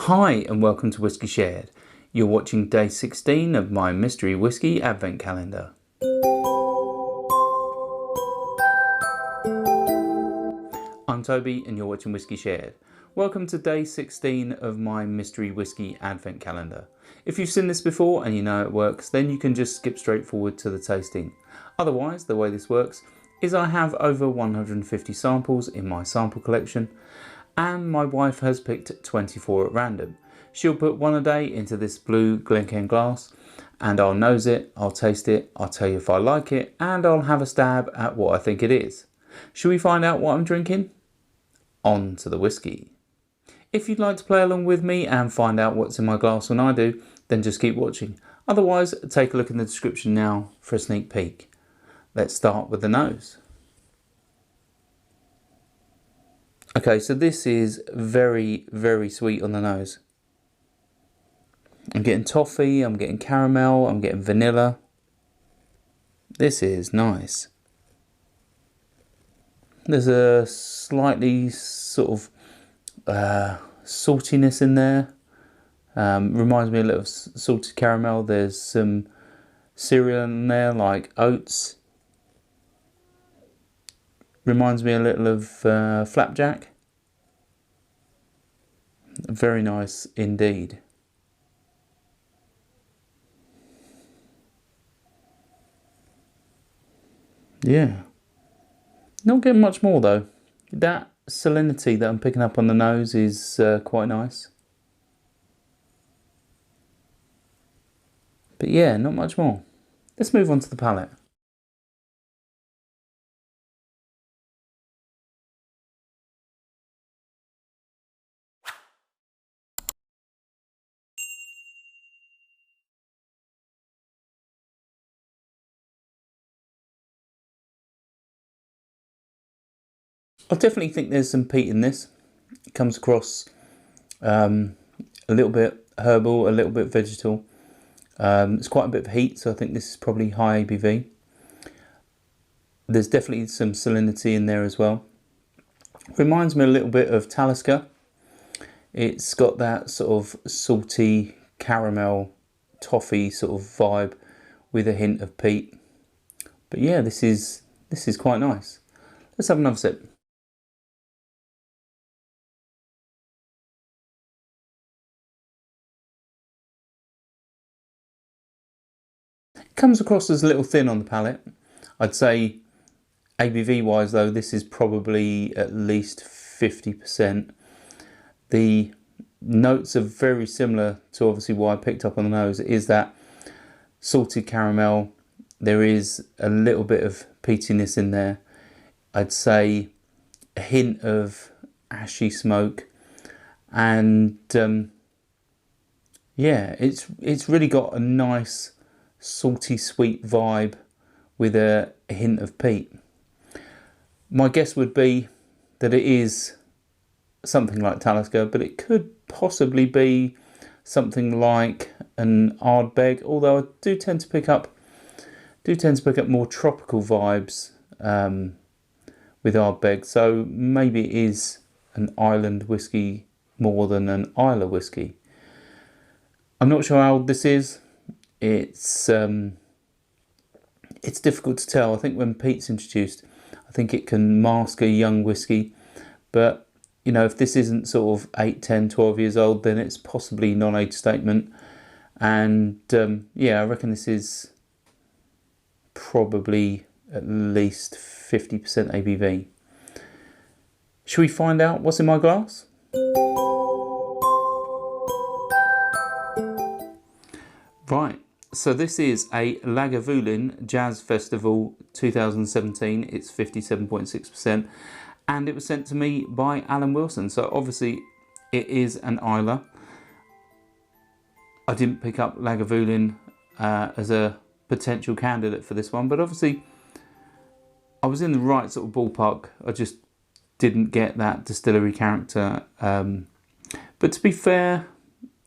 Hi and welcome to Whiskey Shared. You're watching day 16 of my mystery whiskey advent calendar. I'm Toby and you're watching Whiskey Shared. Welcome to day 16 of my mystery whiskey advent calendar. If you've seen this before and you know it works, then you can just skip straight forward to the tasting. Otherwise, the way this works is I have over 150 samples in my sample collection, and my wife has picked 24 at random. She'll put one a day into this blue Glencairn glass, and I'll nose it, I'll taste it, I'll tell you if I like it, and I'll have a stab at what I think it is. Should we find out what I'm drinking? On to the whiskey. If you'd like to play along with me and find out what's in my glass when I do, then just keep watching. Otherwise, take a look in the description now for a sneak peek. Let's start with the nose. Okay, so this is very, very sweet on the nose. I'm getting toffee, I'm getting caramel, I'm getting vanilla. This is nice. There's a slightly sort of saltiness in there. Reminds me a little of salted caramel. There's some cereal in there like oats. Reminds me a little of flapjack. Very nice indeed. Yeah. Not getting much more though. That salinity that I'm picking up on the nose is quite nice. But yeah, not much more. Let's move on to the palate. I definitely think there's some peat in this. It comes across a little bit herbal, a little bit vegetal. It's quite a bit of heat, so I think this is probably high ABV. There's definitely some salinity in there as well. Reminds me a little bit of Talisker. It's got that sort of salty caramel toffee sort of vibe with a hint of peat. But yeah, this is quite nice. Let's have another sip. Comes across as a little thin on the palate. I'd say ABV wise though, this is probably at least 50%. The notes are very similar to obviously what I picked up on the nose. It is that salted caramel. There is a little bit of peatiness in there. I'd say a hint of ashy smoke, and yeah, it's really got a nice salty sweet vibe with a hint of peat. My guess would be that it is something like Talisker, but it could possibly be something like an Ardbeg, although I do tend to pick up more tropical vibes with Ardbeg, so maybe it is an island whiskey more than an Islay whiskey. I'm not sure how old this is. It's difficult to tell. I think when peat's introduced, I think it can mask a young whiskey, but you know, if this isn't sort of 8, 10, 12 years old, then it's possibly non-age statement. And yeah, I reckon this is probably at least 50% ABV. Should we find out what's in my glass? Right. So this is a Lagavulin Jazz Festival 2017. It's 57.6%, and it was sent to me by Alan Wilson. So obviously it is an Islay. I didn't pick up Lagavulin as a potential candidate for this one, but obviously I was in the right sort of ballpark. I just didn't get that distillery character. But to be fair,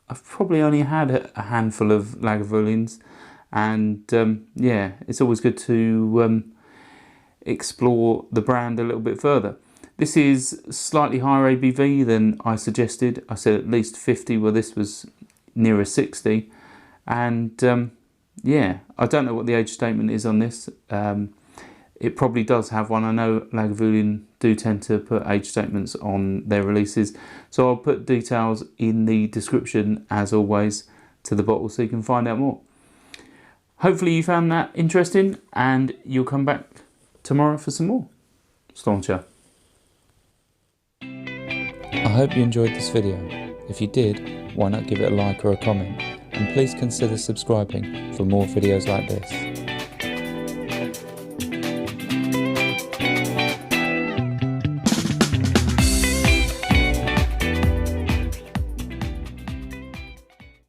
I've probably only had a handful of Lagavulins, and yeah, it's always good to explore the brand a little bit further. This is slightly higher ABV than I suggested. I said at least 50, well this was nearer 60. And yeah, I don't know what the age statement is on this. It probably does have one. I know Lagavulin do tend to put age statements on their releases. So I'll put details in the description, as always, to the bottle so you can find out more. Hopefully you found that interesting and you'll come back tomorrow for some more. Stauncher. I hope you enjoyed this video. If you did, why not give it a like or a comment? And please consider subscribing for more videos like this.